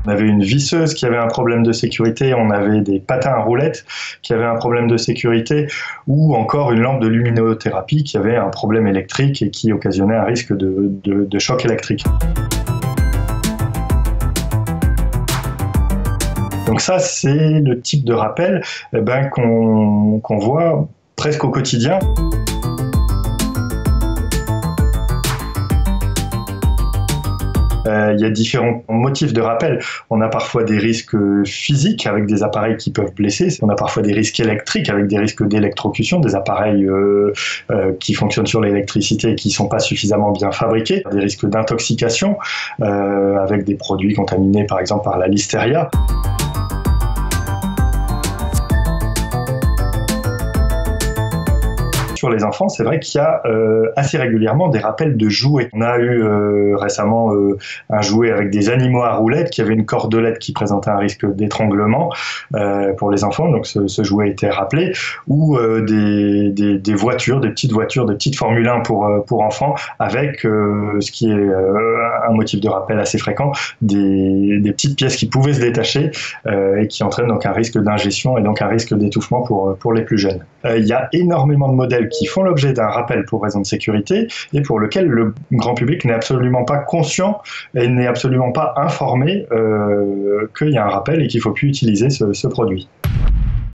On avait une visseuse qui avait un problème de sécurité, on avait des patins à roulettes qui avaient un problème de sécurité, ou encore une lampe de luminothérapie qui avait un problème électrique et qui occasionnait un risque de choc électrique. Donc ça, c'est le type de rappel qu'on voit presque au quotidien. Il y a différents motifs de rappel. On a parfois des risques physiques avec des appareils qui peuvent blesser. On a parfois des risques électriques avec des risques d'électrocution, des appareils qui fonctionnent sur l'électricité et qui ne sont pas suffisamment bien fabriqués. Des risques d'intoxication avec des produits contaminés par exemple par la listeria. Sur les enfants, c'est vrai qu'il y a assez régulièrement des rappels de jouets. On a eu récemment un jouet avec des animaux à roulettes qui avait une cordelette qui présentait un risque d'étranglement pour les enfants, donc ce jouet était rappelé, ou des voitures, des petites Formule 1 pour enfants avec ce qui est un motif de rappel assez fréquent, des petites pièces qui pouvaient se détacher et qui entraînent donc un risque d'ingestion et donc un risque d'étouffement pour les plus jeunes. Il y a énormément de modèles qui font l'objet d'un rappel pour raison de sécurité et pour lequel le grand public n'est absolument pas conscient et n'est absolument pas informé qu'il y a un rappel et qu'il ne faut plus utiliser ce produit.